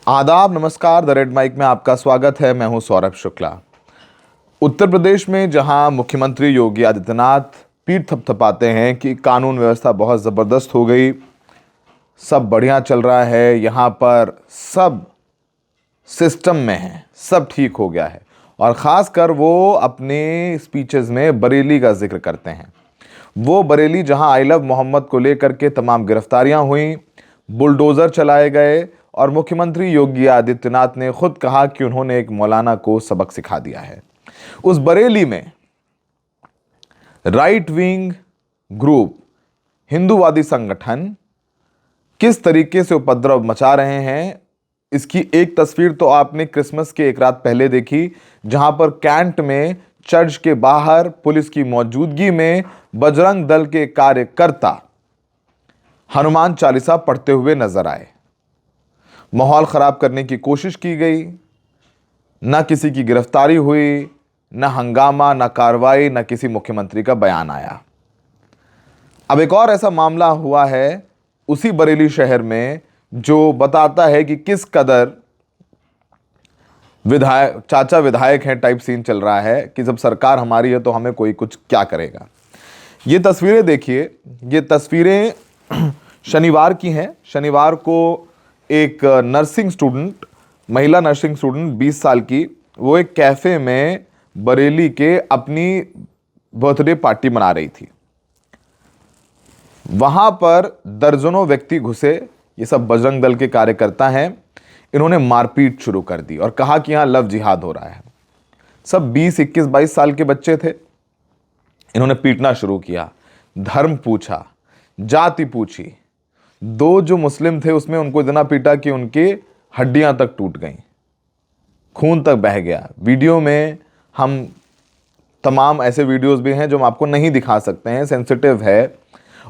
आदाब, नमस्कार। The red mic में आपका स्वागत है। मैं हूं सौरभ शुक्ला। उत्तर प्रदेश में जहां मुख्यमंत्री योगी आदित्यनाथ पीठ थपथपाते हैं कि कानून व्यवस्था बहुत ज़बरदस्त हो गई, सब बढ़िया चल रहा है, यहाँ पर सब सिस्टम में है, सब ठीक हो गया है, और ख़ासकर वो अपने स्पीचेस में बरेली का जिक्र करते हैं। वो बरेली जहां आई लव मोहम्मद को लेकर के तमाम गिरफ्तारियां हुई, बुलडोज़र चलाए गए, और मुख्यमंत्री योगी आदित्यनाथ ने खुद कहा कि उन्होंने एक मौलाना को सबक सिखा दिया है। उस बरेली में राइट विंग ग्रुप, हिंदूवादी संगठन किस तरीके से उपद्रव मचा रहे हैं, इसकी एक तस्वीर तो आपने क्रिसमस के एक रात पहले देखी, जहां पर कैंट में चर्च के बाहर पुलिस की मौजूदगी में बजरंग दल के कार्यकर्ता हनुमान चालीसा पढ़ते हुए नजर आए। माहौल खराब करने की कोशिश की गई, ना किसी की गिरफ्तारी हुई, ना हंगामा, ना कार्रवाई, ना किसी मुख्यमंत्री का बयान आया। अब एक और ऐसा मामला हुआ है उसी बरेली शहर में जो बताता है कि किस कदर विधायक, चाचा विधायक हैं टाइप सीन चल रहा है कि जब सरकार हमारी है तो हमें कोई कुछ क्या करेगा। ये तस्वीरें देखिए, ये तस्वीरें शनिवार की हैं। शनिवार को एक नर्सिंग स्टूडेंट, महिला नर्सिंग स्टूडेंट 20 साल की, वो एक कैफ़े में बरेली के अपनी बर्थडे पार्टी मना रही थी। वहां पर दर्जनों व्यक्ति घुसे, ये सब बजरंग दल के कार्यकर्ता हैं। इन्होंने मारपीट शुरू कर दी और कहा कि यहां लव जिहाद हो रहा है। सब 20, 21, 22 साल के बच्चे थे। इन्होंने पीटना शुरू किया, धर्म पूछा, जाति पूछी। दो जो मुस्लिम थे उसमें उनको इतना पीटा कि उनकी हड्डियां तक टूट गईं, खून तक बह गया। वीडियो में हम तमाम ऐसे वीडियोस भी हैं जो हम आपको नहीं दिखा सकते हैं, सेंसिटिव है।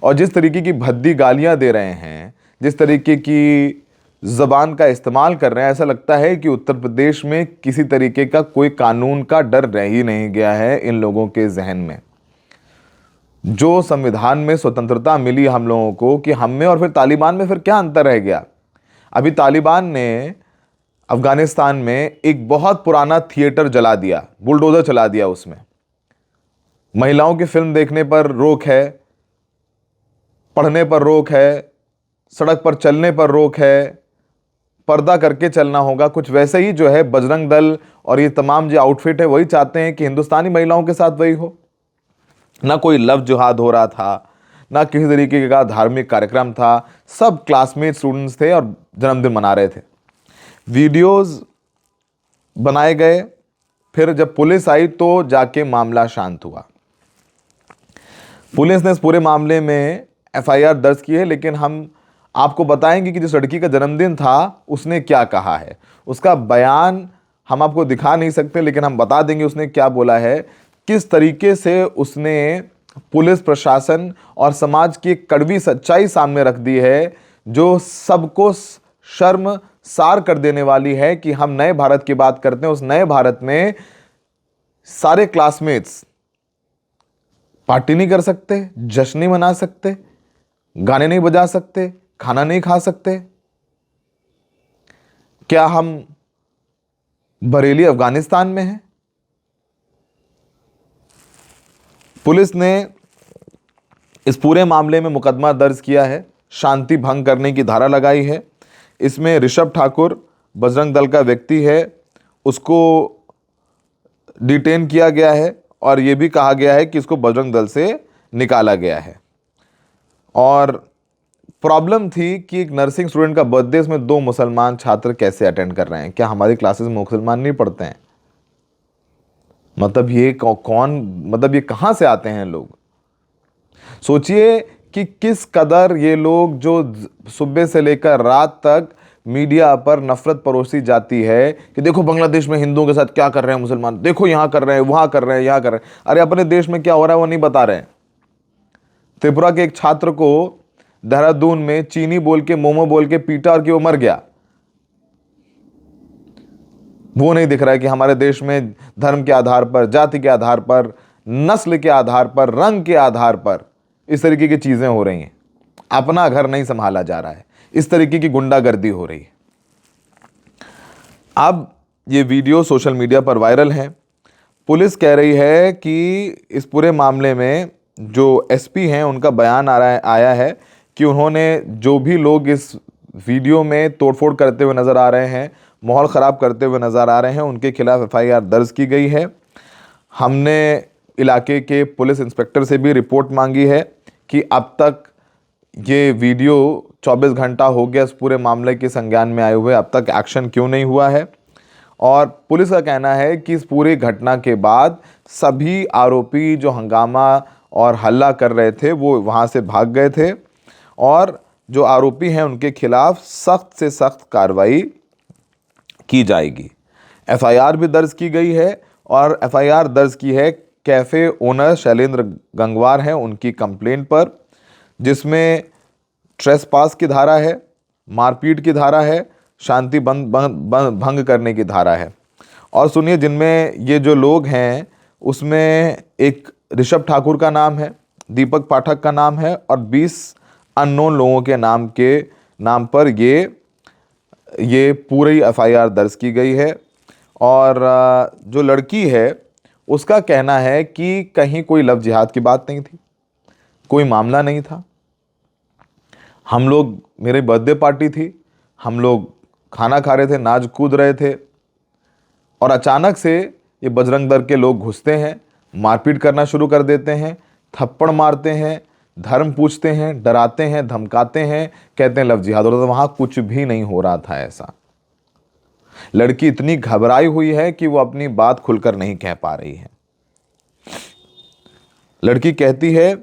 और जिस तरीके की भद्दी गालियां दे रहे हैं, जिस तरीके की ज़बान का इस्तेमाल कर रहे हैं, ऐसा लगता है कि उत्तर प्रदेश में किसी तरीके का कोई कानून का डर रह ही नहीं गया है इन लोगों के जहन में। जो संविधान में स्वतंत्रता मिली हम लोगों को, कि हम में और फिर तालिबान में फिर क्या अंतर रह गया। अभी तालिबान ने अफगानिस्तान में एक बहुत पुराना थिएटर जला दिया, बुलडोज़र चला दिया। उसमें महिलाओं की फिल्म देखने पर रोक है, पढ़ने पर रोक है, सड़क पर चलने पर रोक है, पर्दा करके चलना होगा। कुछ वैसे ही जो है बजरंग दल और ये तमाम जो आउटफिट है वही चाहते हैं कि हिंदुस्तानी महिलाओं के साथ वही हो। ना कोई लव जिहाद हो रहा था, ना किसी तरीके का धार्मिक कार्यक्रम था। सब क्लासमेट स्टूडेंट्स थे और जन्मदिन मना रहे थे। वीडियोस बनाए गए, फिर जब पुलिस आई तो जाके मामला शांत हुआ। पुलिस ने इस पूरे मामले में एफआईआर दर्ज की है, लेकिन हम आपको बताएंगे कि जिस लड़की का जन्मदिन था उसने क्या कहा है। उसका बयान हम आपको दिखा नहीं सकते, लेकिन हम बता देंगे उसने क्या बोला है, किस तरीके से उसने पुलिस प्रशासन और समाज की एक कड़वी सच्चाई सामने रख दी है, जो सबको शर्मसार कर देने वाली है कि हम नए भारत की बात करते हैं। उस नए भारत में सारे क्लासमेट्स पार्टी नहीं कर सकते, जश्न नहीं मना सकते, गाने नहीं बजा सकते, खाना नहीं खा सकते। क्या हम बरेली अफगानिस्तान में हैं? पुलिस ने इस पूरे मामले में मुकदमा दर्ज किया है, शांति भंग करने की धारा लगाई है। इसमें ऋषभ ठाकुर बजरंग दल का व्यक्ति है, उसको डिटेन किया गया है और यह भी कहा गया है कि इसको बजरंग दल से निकाला गया है। और प्रॉब्लम थी कि एक नर्सिंग स्टूडेंट का बर्थडे, इसमें 2 मुसलमान छात्र कैसे अटेंड कर रहे हैं। क्या हमारी क्लासेस में मुसलमान नहीं पढ़ते हैं? मतलब ये कौन, मतलब ये कहां से आते हैं लोग? सोचिए कि किस कदर ये लोग, जो सुबह से लेकर रात तक मीडिया पर नफरत परोसी जाती है कि देखो बांग्लादेश में हिंदुओं के साथ क्या कर रहे हैं मुसलमान, देखो यहां कर रहे हैं, वहां कर रहे हैं, यहां कर रहे हैं। अरे अपने देश में क्या हो रहा है वो नहीं बता रहे हैं। त्रिपुरा के एक छात्र को देहरादून में चीनी बोल के, मोमो बोल के पीटा और कि वो मर गया। वो नहीं दिख रहा है कि हमारे देश में धर्म के आधार पर, जाति के आधार पर, नस्ल के आधार पर, रंग के आधार पर इस तरीके की चीजें हो रही हैं। अपना घर नहीं संभाला जा रहा है, इस तरीके की गुंडागर्दी हो रही है। अब ये वीडियो सोशल मीडिया पर वायरल है। पुलिस कह रही है कि इस पूरे मामले में जो एसपी हैं उनका बयान आया है कि उन्होंने जो भी लोग इस वीडियो में तोड़फोड़ करते हुए नज़र आ रहे हैं, माहौल ख़राब करते हुए नज़र आ रहे हैं, उनके खिलाफ एफआईआर दर्ज की गई है। हमने इलाके के पुलिस इंस्पेक्टर से भी रिपोर्ट मांगी है कि अब तक ये वीडियो 24 घंटा हो गया इस पूरे मामले के संज्ञान में आए हुए, अब तक एक्शन क्यों नहीं हुआ है। और पुलिस का कहना है कि इस पूरी घटना के बाद सभी आरोपी जो हंगामा और हल्ला कर रहे थे वो वहाँ से भाग गए थे और जो आरोपी हैं उनके खिलाफ सख्त से सख्त कार्रवाई की जाएगी। एफआईआर भी दर्ज की गई है और एफआईआर दर्ज की है कैफ़े ओनर शैलेंद्र गंगवार हैं उनकी कंप्लेंट पर, जिसमें ट्रेसपास की धारा है, मारपीट की धारा है, शांति भंग करने की धारा है। और सुनिए, जिनमें ये जो लोग हैं उसमें एक ऋषभ ठाकुर का नाम है, दीपक पाठक का नाम है और 20 अननोन लोगों के नाम पर ये पूरी एफआईआर दर्ज की गई है। और जो लड़की है उसका कहना है कि कहीं कोई लव जिहाद की बात नहीं थी, कोई मामला नहीं था। हम लोग, मेरी बर्थडे पार्टी थी, हम लोग खाना खा रहे थे, नाच कूद रहे थे और अचानक से ये बजरंग दल के लोग घुसते हैं, मारपीट करना शुरू कर देते हैं, थप्पड़ मारते हैं, धर्म पूछते हैं, डराते हैं, धमकाते हैं, कहते हैं लव जिहाद हो रहा था। वहाँ कुछ भी नहीं हो रहा था ऐसा। लड़की इतनी घबराई हुई है कि वो अपनी बात खुलकर नहीं कह पा रही है। लड़की कहती है,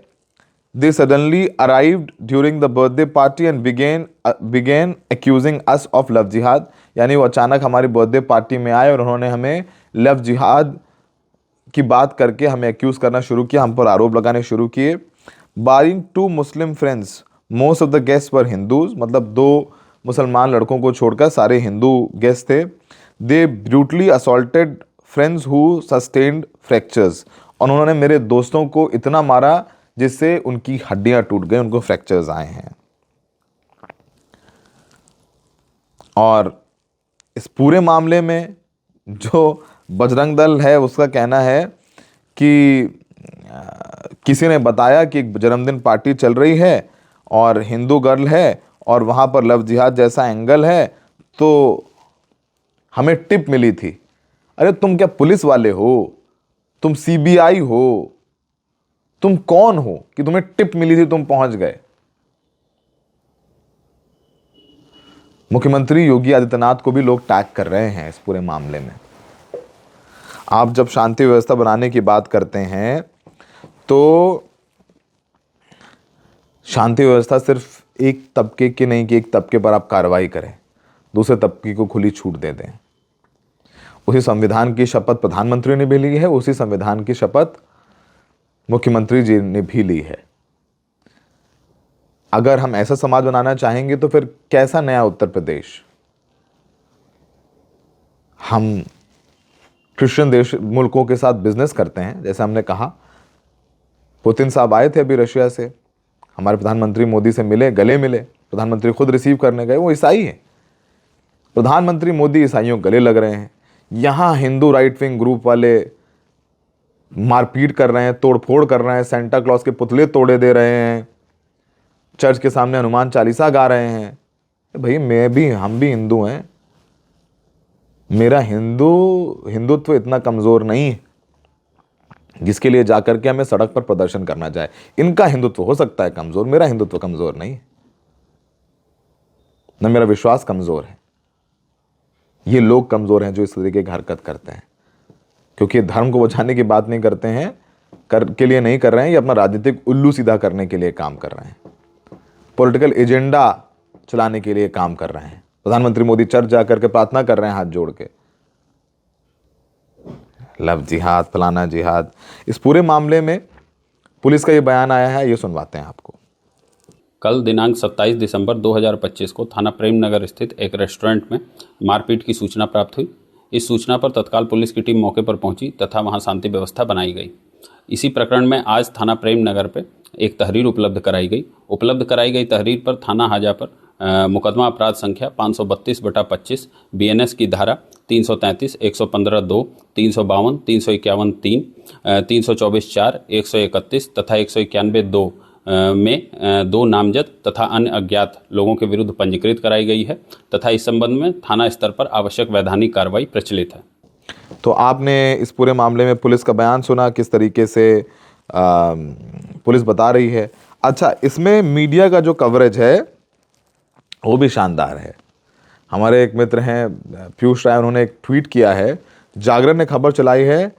They suddenly arrived during the birthday party and began accusing us of love jihad। यानी वो अचानक हमारी बर्थडे पार्टी में आए और उन्होंने हमें लव जिहाद की बात करके हमें एक्यूज़ करना शुरू किया, हम पर आरोप लगाने शुरू किए। Barring 2 Muslim friends, most of the guests were Hindus। मतलब 2 मुसलमान लड़कों को छोड़कर सारे हिंदू गेस्ट थे। They brutally assaulted friends who sustained fractures। और उन्होंने मेरे दोस्तों को इतना मारा जिससे उनकी हड्डियां टूट गई, उनको फ्रैक्चर्स आए हैं। और इस पूरे मामले में जो बजरंग दल है उसका कहना है कि किसी ने बताया कि एक जन्मदिन पार्टी चल रही है और हिंदू गर्ल है और वहाँ पर लव जिहाद जैसा एंगल है, तो हमें टिप मिली थी। अरे तुम क्या पुलिस वाले हो? तुम सीबीआई हो? तुम कौन हो कि तुम्हें टिप मिली थी, तुम पहुंच गए? मुख्यमंत्री योगी आदित्यनाथ को भी लोग टैग कर रहे हैं इस पूरे मामले में। आप जब शांति व्यवस्था बनाने की बात करते हैं तो शांति व्यवस्था सिर्फ एक तबके की नहीं कि एक तबके पर आप कार्रवाई करें, दूसरे तबके को खुली छूट दे दें। उसी संविधान की शपथ प्रधानमंत्री ने भी ली है, उसी संविधान की शपथ मुख्यमंत्री जी ने भी ली है। अगर हम ऐसा समाज बनाना चाहेंगे तो फिर कैसा नया उत्तर प्रदेश? हम क्रिश्चियन देश मुल्कों के साथ बिजनेस करते हैं, जैसे हमने कहा। पुतिन साहब आए थे अभी रशिया से, हमारे प्रधानमंत्री मोदी से मिले, गले मिले, प्रधानमंत्री खुद रिसीव करने गए, वो ईसाई हैं। प्रधानमंत्री मोदी ईसाइयों गले लग रहे हैं। यहाँ हिंदू राइट विंग ग्रुप वाले मारपीट कर रहे हैं, तोड़फोड़ कर रहे हैं, सेंटा क्लॉज के पुतले तोड़े दे रहे हैं, चर्च के सामने हनुमान चालीसा गा रहे हैं। भाई हम भी हिंदू हैं। मेरा हिंदुत्व इतना कमज़ोर नहीं है जिसके लिए जाकर के हमें सड़क पर प्रदर्शन करना जाए। इनका हिंदुत्व हो सकता है कमज़ोर, मेरा हिंदुत्व कमज़ोर नहीं है, न मेरा विश्वास कमज़ोर है। ये लोग कमज़ोर हैं जो इस तरीके की हरकत करते हैं, क्योंकि धर्म को बचाने की बात नहीं करते हैं, के लिए नहीं कर रहे हैं, ये अपना राजनीतिक उल्लू सीधा करने के लिए काम कर रहे हैं, पॉलिटिकल एजेंडा चलाने के लिए काम कर रहे हैं। प्रधानमंत्री मोदी चर्च जाकर के प्रार्थना कर रहे हैं हाथ जोड़ के, लव जिहाद, फलाना जिहाद। इस पूरे मामले में पुलिस का ये बयान आया है, ये सुनवाते हैं आपको। कल दिनांक 27 दिसंबर 2025 को थाना प्रेम नगर स्थित एक रेस्टोरेंट में मारपीट की सूचना प्राप्त हुई। इस सूचना पर तत्काल पुलिस की टीम मौके पर पहुंची तथा वहां शांति व्यवस्था बनाई गई। इसी प्रकरण में आज थाना प्रेम नगर पर एक तहरीर उपलब्ध कराई गई। तहरीर पर थाना हाजा पर मुकदमा अपराध संख्या 532/25 BNS की धारा 333, 115(2), 352, 351(3), 324(4), 131 तथा 191(2) में 2 नामजद तथा अन्य अज्ञात लोगों के विरुद्ध पंजीकृत कराई गई है तथा इस संबंध में थाना स्तर पर आवश्यक वैधानिक कार्रवाई प्रचलित है। तो आपने इस पूरे मामले में पुलिस का बयान सुना, किस तरीके से पुलिस बता रही है। अच्छा, इसमें मीडिया का जो कवरेज है वो भी शानदार है। हमारे एक मित्र हैं पीयूष राय, उन्होंने एक ट्वीट किया है, जागरण ने खबर चलाई है,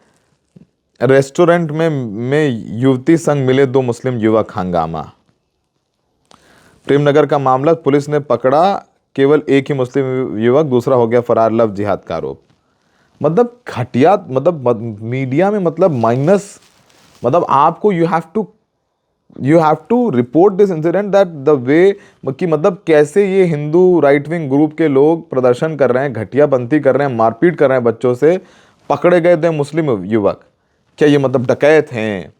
रेस्टोरेंट में युवती संग मिले 2 मुस्लिम युवक, हंगामा। प्रेमनगर का मामला, पुलिस ने पकड़ा केवल एक ही मुस्लिम युवक, दूसरा हो गया फरार, लव जिहाद का आरोप। मतलब घटिया, मतलब मीडिया में मतलब माइनस, मतलब आपको you have to report this incident that the way कि मतलब कैसे ये हिंदू राइट विंग ग्रुप के लोग प्रदर्शन कर रहे हैं, घटियापंथी कर रहे हैं, मारपीट कर रहे हैं बच्चों से, पकड़े गए थे मुस्लिम युवक। क्या ये मतलब डकैत हैं?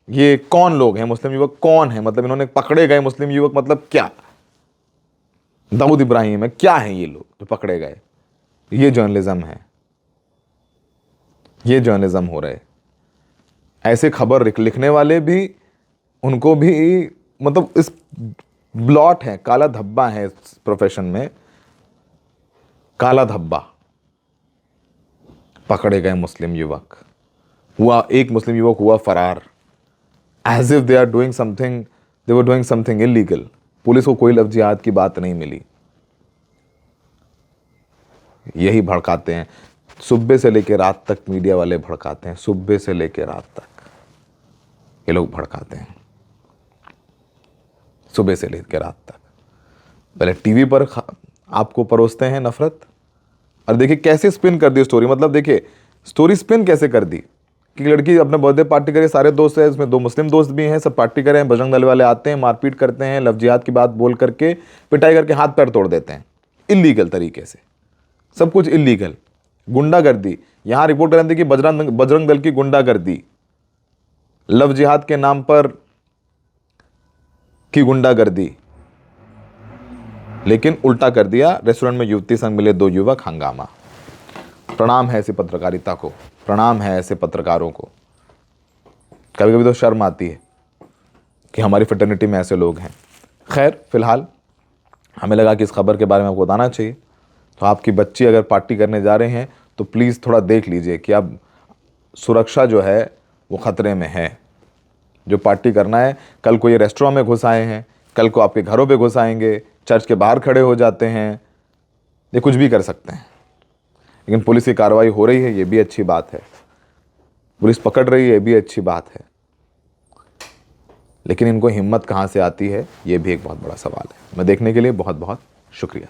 ये कौन लोग हैं? मुस्लिम युवक कौन है? मतलब इन्होंने पकड़े गए मुस्लिम युवक, मतलब क्या दाऊद इब्राहिम है? क्या है ये लोग जो पकड़े गए? ये जर्नलिज्म है, ये जर्नलिज्म हो रहे। ऐसे खबर लिखने वाले भी, उनको भी मतलब इस ब्लॉट है, काला धब्बा है इस प्रोफेशन में, काला धब्बा। पकड़े गए मुस्लिम युवक, हुआ एक मुस्लिम युवक हुआ फरार, as if they are doing something, they were doing something illegal. पुलिस को कोई लव जिहाद की बात नहीं मिली। यही भड़काते हैं, सुबह से लेकर रात तक मीडिया वाले भड़काते हैं, सुबह से लेकर रात तक ये लोग भड़काते हैं, सुबह से लेकर रात तक। पहले टीवी पर आपको परोसते हैं नफरत, और देखिए कैसे स्पिन कर दी स्टोरी। मतलब देखिए स्टोरी स्पिन कैसे कर दी कि लड़की अपने बर्थडे पार्टी करे, सारे दोस्त हैं, इसमें 2 मुस्लिम दोस्त भी हैं, सब पार्टी करें, बजरंग दल वाले आते हैं, मारपीट करते हैं, लव जिहाद की बात बोल करके पिटाई करके हाथ पैर तोड़ देते हैं इलीगल तरीके से, सब कुछ इलीगल। गुंडागर्दी, यहां रिपोर्ट कर दी कि बजरंग दल की गुंडागर्दी, लव जिहाद के नाम पर की गुंडागर्दी, लेकिन उल्टा कर दिया, रेस्टोरेंट में युवती संग मिले 2 युवक, हंगामा। प्रणाम है ऐसी पत्रकारिता को, प्रणाम है ऐसे पत्रकारों को। कभी कभी तो शर्म आती है कि हमारी फ्रेटर्निटी में ऐसे लोग हैं। खैर, फिलहाल हमें लगा कि इस खबर के बारे में आपको बताना चाहिए। तो आपकी बच्ची अगर पार्टी करने जा रहे हैं तो प्लीज़ थोड़ा देख लीजिए कि अब सुरक्षा जो है वो खतरे में है। जो पार्टी करना है, कल को ये रेस्टोरेंट में घुस आए हैं, कल को आपके घरों पे घुस आएंगे, चर्च के बाहर खड़े हो जाते हैं, ये कुछ भी कर सकते हैं। लेकिन पुलिस की कार्रवाई हो रही है, ये भी अच्छी बात है, पुलिस पकड़ रही है, ये भी अच्छी बात है। लेकिन इनको हिम्मत कहाँ से आती है, ये भी एक बहुत बड़ा सवाल है। मैं देखने के लिए बहुत बहुत शुक्रिया।